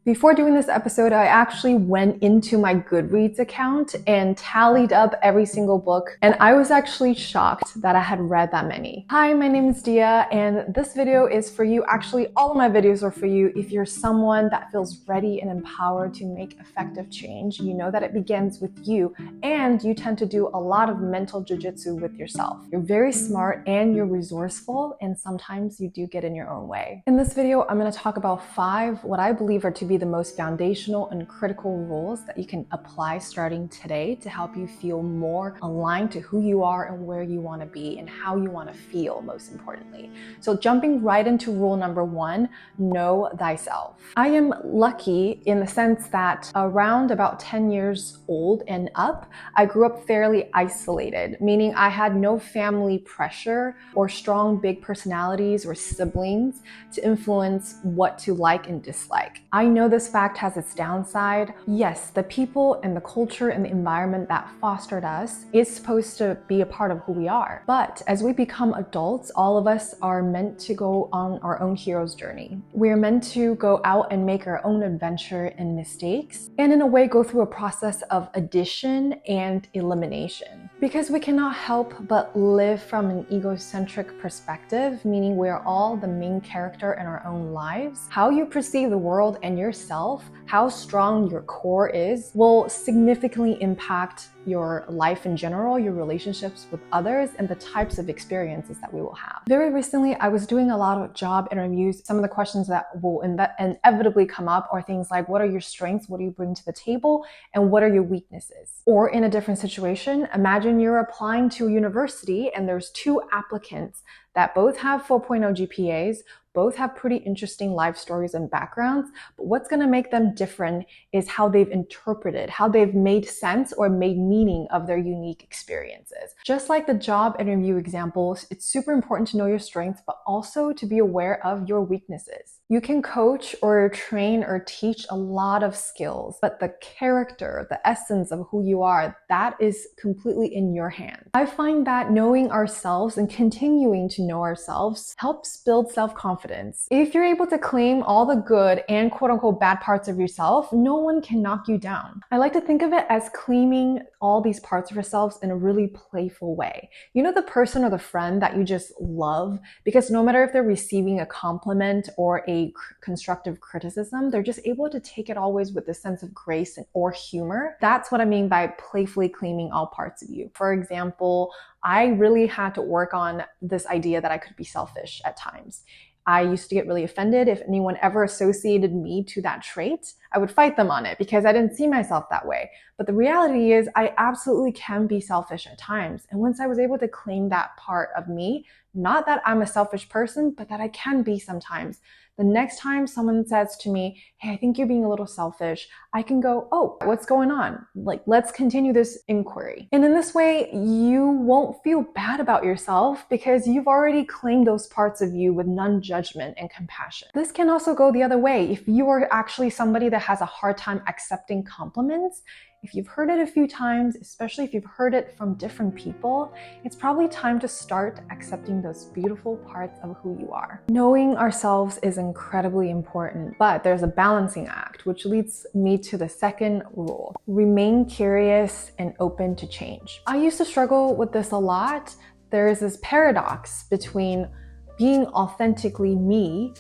Before doing this episode, I actually went into my Goodreads account and tallied up every single book, and I was actually shocked that I had read that many. Hi, my name is Dia, and this video is for you. Actually, all of my videos are for you if you're someone that feels ready and empowered to make effective change. You know that it begins with you, and you tend to do a lot of mental jujitsu with yourself. You're very smart and you're resourceful, and sometimes you do get in your own way. In this video, I'm going to talk about 5 what I believe are to be the most foundational and critical rules that you can apply starting today to help you feel more aligned to who you are and where you want to be and how you want to feel, most importantly. So jumping right into rule number 1, know thyself. I am lucky in the sense that around about 10 years old and up, I grew up fairly isolated, meaning I had no family pressure or strong big personalities or siblings to influence what to like and dislike. I know this fact has its downside. Yes, the people and the culture and the environment that fostered us is supposed to be a part of who we are. But as we become adults, all of us are meant to go on our own hero's journey. We're meant to go out and make our own adventure and mistakes, and in a way go through a process of addition and elimination. Because we cannot help but live from an egocentric perspective, meaning we're all the main character in our own lives. How you perceive the world and yourself, how strong your core is, will significantly impact your life in general, your relationships with others, and the types of experiences that we will have. Very recently, I was doing a lot of job interviews. Some of the questions that will inevitably come up are things like, what are your strengths? What do you bring to the table? And what are your weaknesses? Or in a different situation, imagine you're applying to a university and there's 2 applicants that both have 4.0 GPAs, both have pretty interesting life stories and backgrounds, but what's going to make them different is how they've interpreted, how they've made sense or made meaning of their unique experiences. Just like the job interview examples, it's super important to know your strengths, but also to be aware of your weaknesses. You can coach or train or teach a lot of skills, but the character, the essence of who you are, that is completely in your hands. I find that knowing ourselves and continuing to know ourselves helps build self-confidence. If you're able to claim all the good and quote-unquote bad parts of yourself, no one can knock you down. I like to think of it as claiming all these parts of yourselves in a really playful way. You know, the person or the friend that you just love because no matter if they're receiving a compliment or a constructive criticism, they're just able to take it always with a sense of grace or humor. That's what I mean by playfully claiming all parts of you. For example, I really had to work on this idea that I could be selfish at times. I used to get really offended if anyone ever associated me to that trait. I would fight them on it because I didn't see myself that way. But the reality is I absolutely can be selfish at times. And once I was able to claim that part of me, not that I'm a selfish person, but that I can be sometimes, the next time someone says to me, hey, I think you're being a little selfish, I can go, oh, what's going on? Like, let's continue this inquiry. And in this way, you won't feel bad about yourself because you've already claimed those parts of you with non-judgment and compassion. This can also go the other way. If you are actually somebody that has a hard time accepting compliments, if you've heard it a few times, especially if you've heard it from different people, it's probably time to start accepting those beautiful parts of who you are. Knowing ourselves is incredibly important, but there's a balancing act, which leads me to the second rule. Remain curious and open to change. I used to struggle with this a lot. There is this paradox between being authentically me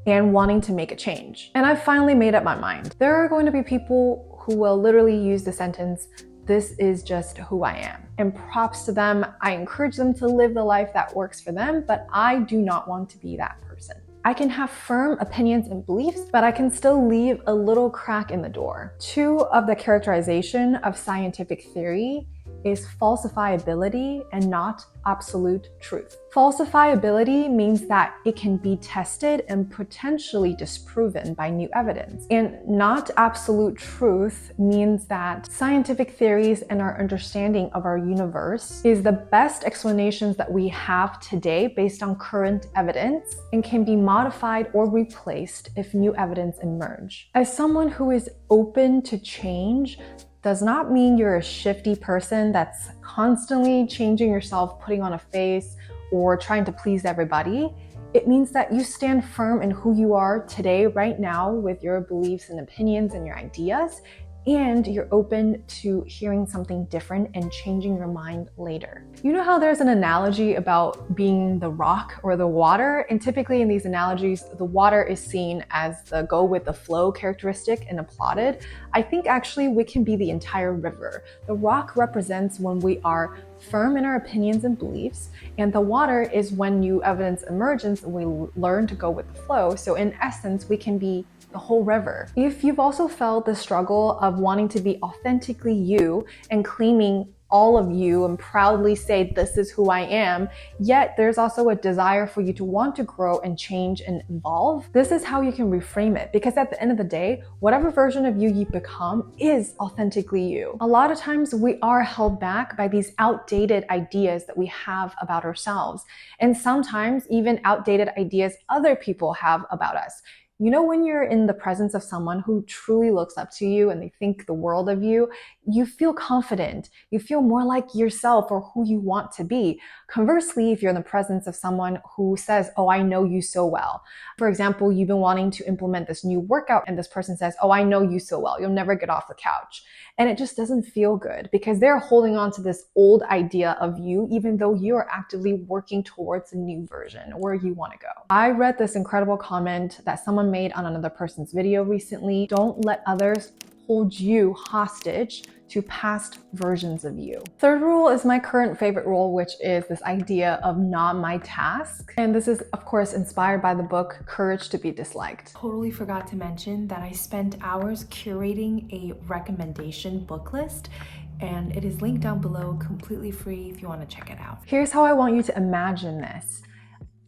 and wanting to make a change. And I've finally made up my mind. There are going to be people who will literally use the sentence, this is just who I am. And props to them. I encourage them to live the life that works for them, but I do not want to be that person. I can have firm opinions and beliefs, but I can still leave a little crack in the door. 2 of the characterization of scientific theory is falsifiability and not absolute truth. Falsifiability means that it can be tested and potentially disproven by new evidence. And not absolute truth means that scientific theories and our understanding of our universe is the best explanations that we have today based on current evidence and can be modified or replaced if new evidence emerge. As someone who is open to change, does not mean you're a shifty person that's constantly changing yourself, putting on a face, or trying to please everybody. It means that you stand firm in who you are today, right now, with your beliefs and opinions and your ideas, and you're open to hearing something different and changing your mind later. You know how there's an analogy about being the rock or the water? And typically in these analogies, the water is seen as the go with the flow characteristic and applauded. I think actually we can be the entire river. The rock represents when we are firm in our opinions and beliefs, and the water is when you evidence emergence and we learn to go with the flow. So in essence, we can be the whole river. If you've also felt the struggle of wanting to be authentically you and claiming all of you and proudly say this is who I am, yet there's also a desire for you to want to grow and change and evolve, this is how you can reframe it. Because at the end of the day, whatever version of you become is authentically you. A lot of times we are held back by these outdated ideas that we have about ourselves, and sometimes even outdated ideas other people have about us. You know, when you're in the presence of someone who truly looks up to you and they think the world of you, you feel confident. You feel more like yourself or who you want to be. Conversely, if you're in the presence of someone who says, oh, I know you so well. For example, you've been wanting to implement this new workout and this person says, oh, I know you so well. You'll never get off the couch. And it just doesn't feel good because they're holding on to this old idea of you, even though you are actively working towards a new version where you want to go. I read this incredible comment that someone made on another person's video recently. Don't let others hold you hostage to past versions of you. Third rule is my current favorite rule, which is this idea of not my task. And this is, of course, inspired by the book Courage to be Disliked. Totally forgot to mention that I spent hours curating a recommendation book list, and it is linked down below, completely free if you want to check it out. Here's how I want you to imagine this.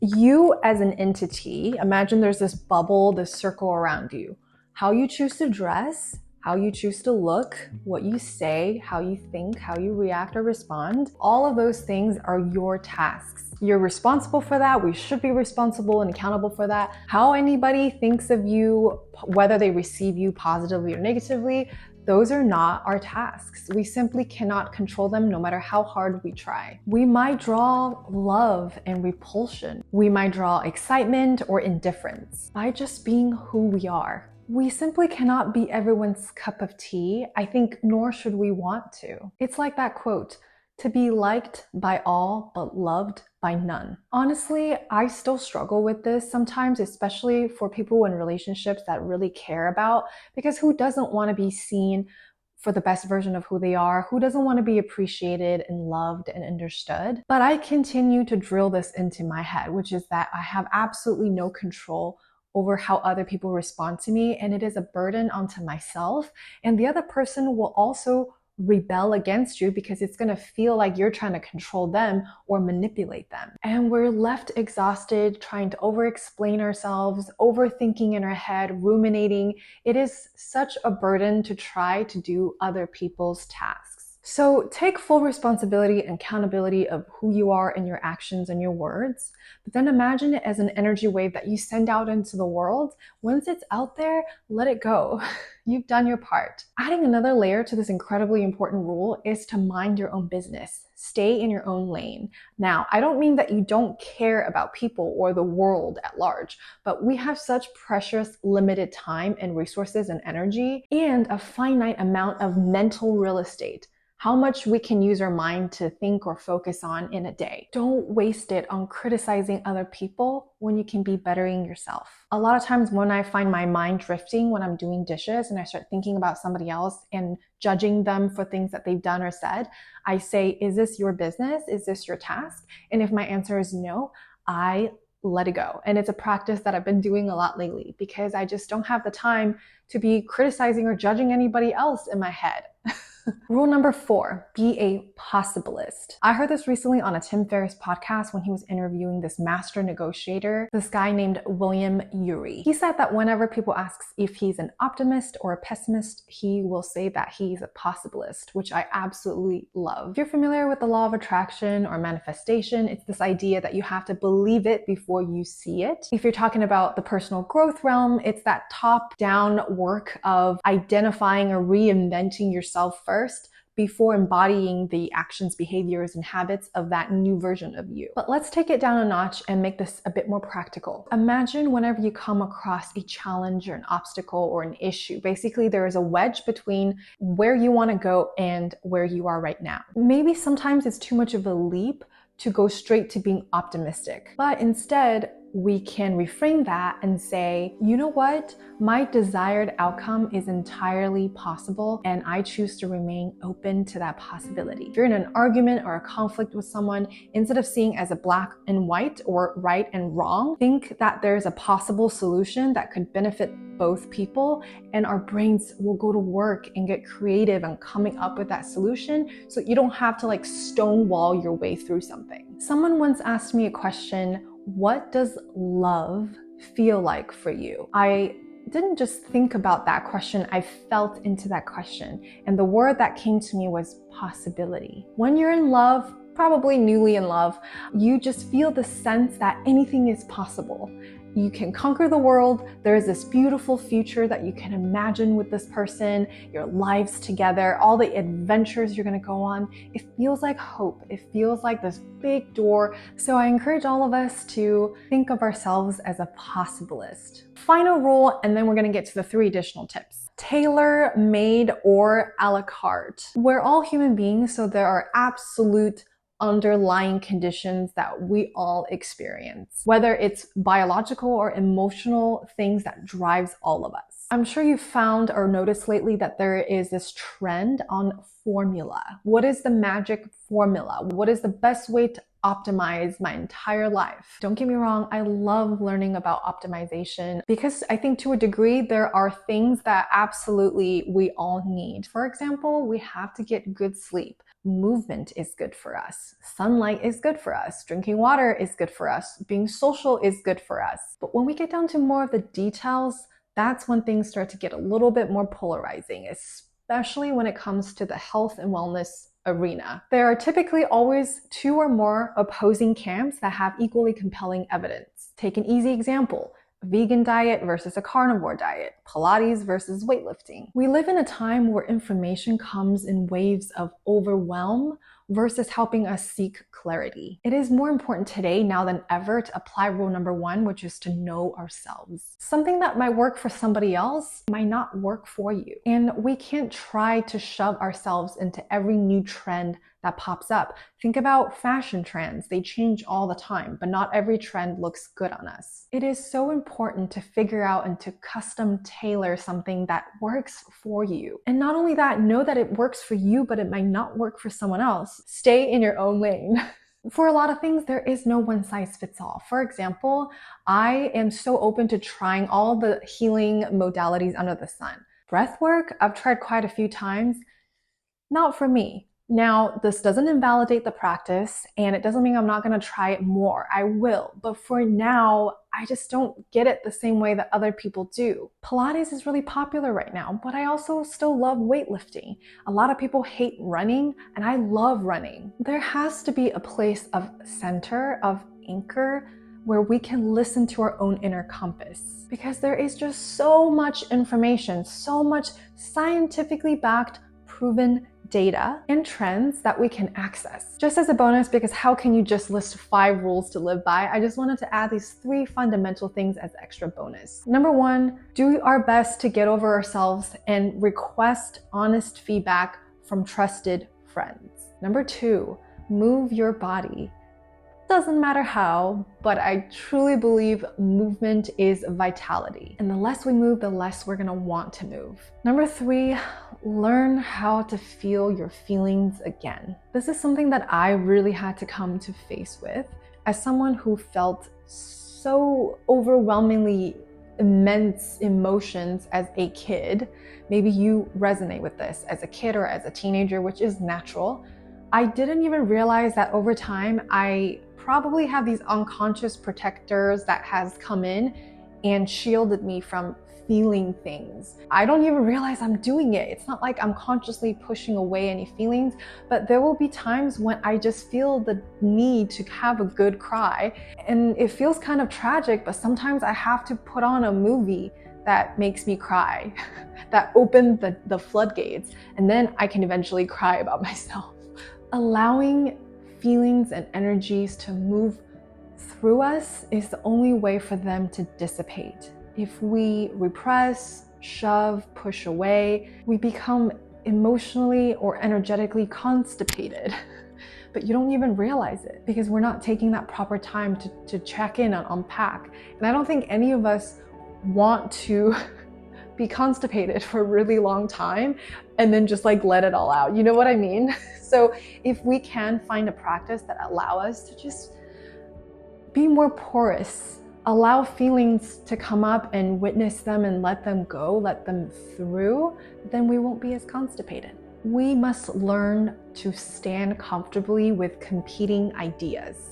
You as an entity, imagine there's this bubble, this circle around you. How you choose to dress, how you choose to look, what you say, how you think, how you react or respond, all of those things are your tasks. You're responsible for that. We should be responsible and accountable for that. How anybody thinks of you, whether they receive you positively or negatively, those are not our tasks. We simply cannot control them no matter how hard we try. We might draw love and repulsion. We might draw excitement or indifference by just being who we are. We simply cannot be everyone's cup of tea, I think, nor should we want to. It's like that quote, to be liked by all but loved by none. Honestly, I still struggle with this sometimes, especially for people in relationships that really care about, because who doesn't want to be seen for the best version of who they are? Who doesn't want to be appreciated and loved and understood? But I continue to drill this into my head, which is that I have absolutely no control over how other people respond to me, and it is a burden onto myself, and the other person will also rebel against you because it's going to feel like you're trying to control them or manipulate them. And we're left exhausted, trying to over-explain ourselves, overthinking in our head, ruminating. It is such a burden to try to do other people's tasks. So take full responsibility and accountability of who you are in your actions and your words, but then imagine it as an energy wave that you send out into the world. Once it's out there, let it go. You've done your part. Adding another layer to this incredibly important rule is to mind your own business. Stay in your own lane. Now, I don't mean that you don't care about people or the world at large, but we have such precious, limited time and resources and energy, and a finite amount of mental real estate. How much we can use our mind to think or focus on in a day. Don't waste it on criticizing other people when you can be bettering yourself. A lot of times when I find my mind drifting when I'm doing dishes and I start thinking about somebody else and judging them for things that they've done or said, I say, is this your business? Is this your task? And if my answer is no, I let it go. And it's a practice that I've been doing a lot lately because I just don't have the time to be criticizing or judging anybody else in my head. Rule number 4, be a possibilist. I heard this recently on a Tim Ferriss podcast when he was interviewing this master negotiator, this guy named William Ury. He said that whenever people ask if he's an optimist or a pessimist, he will say that he's a possibilist, which I absolutely love. If you're familiar with the law of attraction or manifestation, it's this idea that you have to believe it before you see it. If you're talking about the personal growth realm, it's that top-down work of identifying or reinventing yourself first before embodying the actions, behaviors, and habits of that new version of you. But let's take it down a notch and make this a bit more practical. Imagine whenever you come across a challenge or an obstacle or an issue, basically there is a wedge between where you want to go and where you are right now. Maybe sometimes it's too much of a leap to go straight to being optimistic, but instead we can reframe that and say, you know what? My desired outcome is entirely possible, and I choose to remain open to that possibility. If you're in an argument or a conflict with someone, instead of seeing as a black and white or right and wrong, think that there's a possible solution that could benefit both people, and our brains will go to work and get creative on coming up with that solution, so you don't have to like stonewall your way through something. Someone once asked me a question, what does love feel like for you? I didn't just think about that question, I felt into that question. And the word that came to me was possibility. When you're in love, probably newly in love, you just feel the sense that anything is possible. You can conquer the world. There is this beautiful future that you can imagine with this person, your lives together, all the adventures you're going to go on. It feels like hope. It feels like this big door. So I encourage all of us to think of ourselves as a possibilist. Final rule, and then we're going to get to the 3 additional tips. Tailor-made or a la carte. We're all human beings, so there are absolute underlying conditions that we all experience, whether it's biological or emotional things that drives all of us. I'm sure you've found or noticed lately that there is this trend on formula. What is the magic formula? What is the best way to optimize my entire life? Don't get me wrong, I love learning about optimization because I think to a degree there are things that absolutely we all need. For example, we have to get good sleep. Movement is good for us. Sunlight is good for us. Drinking water is good for us. Being social is good for us. But when we get down to more of the details, that's when things start to get a little bit more polarizing, especially when it comes to the health and wellness arena. There are typically always 2 or more opposing camps that have equally compelling evidence. Take an easy example. Vegan diet versus a carnivore diet, Pilates versus weightlifting. We live in a time where information comes in waves of overwhelm versus helping us seek clarity. It is more important today now than ever to apply rule number 1, which is to know ourselves. Something that might work for somebody else might not work for you. And we can't try to shove ourselves into every new trend that pops up. Think about fashion trends. They change all the time, but not every trend looks good on us. It is so important to figure out and to custom tailor something that works for you. And not only that, know that it works for you, but it might not work for someone else. Stay in your own lane. For a lot of things, there is no one size fits all. For example, I am so open to trying all the healing modalities under the sun. Breath work, I've tried quite a few times. Not for me. Now, this doesn't invalidate the practice, and it doesn't mean I'm not going to try it more. I will. But for now, I just don't get it the same way that other people do. Pilates is really popular right now, but I also still love weightlifting. A lot of people hate running, and I love running. There has to be a place of center, of anchor, where we can listen to our own inner compass. Because there is just so much information, so much scientifically backed, proven data and trends that we can access. Just as a bonus, because how can you just list 5 rules to live by? I just wanted to add these 3 fundamental things as extra bonus. Number 1, do our best to get over ourselves and request honest feedback from trusted friends. Number 2, move your body. Doesn't matter how, but I truly believe movement is vitality. And the less we move, the less we're gonna want to move. Number 3, learn how to feel your feelings again. This is something that I really had to come to face with as someone who felt so overwhelmingly immense emotions as a kid. Maybe you resonate with this as a kid or as a teenager, which is natural. I didn't even realize that over time, I probably have these unconscious protectors that has come in and shielded me from feeling things. I don't even realize I'm doing it. It's not like I'm consciously pushing away any feelings, but there will be times when I just feel the need to have a good cry. And it feels kind of tragic, but sometimes I have to put on a movie that makes me cry, that open the floodgates, and then I can eventually cry about myself. Allowing feelings and energies to move through us is the only way for them to dissipate. If we repress, shove, push away, we become emotionally or energetically constipated. But you don't even realize it because we're not taking that proper time to check in and unpack. And I don't think any of us want to be constipated for a really long time and then just like let it all out. You know what I mean? So if we can find a practice that allow us to just be more porous, allow feelings to come up and witness them and let them go, let them through, then we won't be as constipated. We must learn to stand comfortably with competing ideas.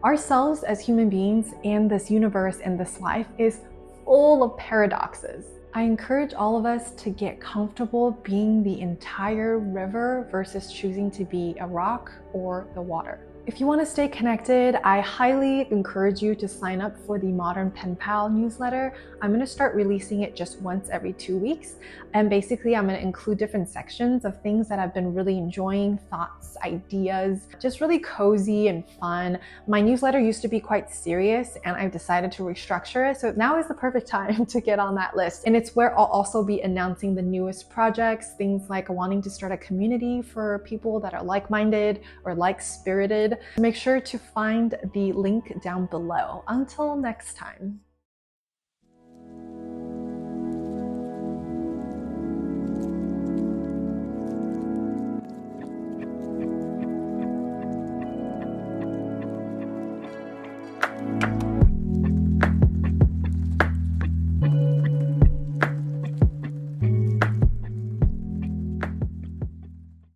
Ourselves as human beings and this universe and this life is full of paradoxes. I encourage all of us to get comfortable being the entire river versus choosing to be a rock or the water. If you want to stay connected, I highly encourage you to sign up for the Modern Pen Pal newsletter. I'm going to start releasing it just once every 2 weeks. And basically, I'm going to include different sections of things that I've been really enjoying, thoughts, ideas, just really cozy and fun. My newsletter used to be quite serious and I've decided to restructure it. So now is the perfect time to get on that list. And it's where I'll also be announcing the newest projects, things like wanting to start a community for people that are like-minded or like-spirited. Make sure to find the link down below. Until next time.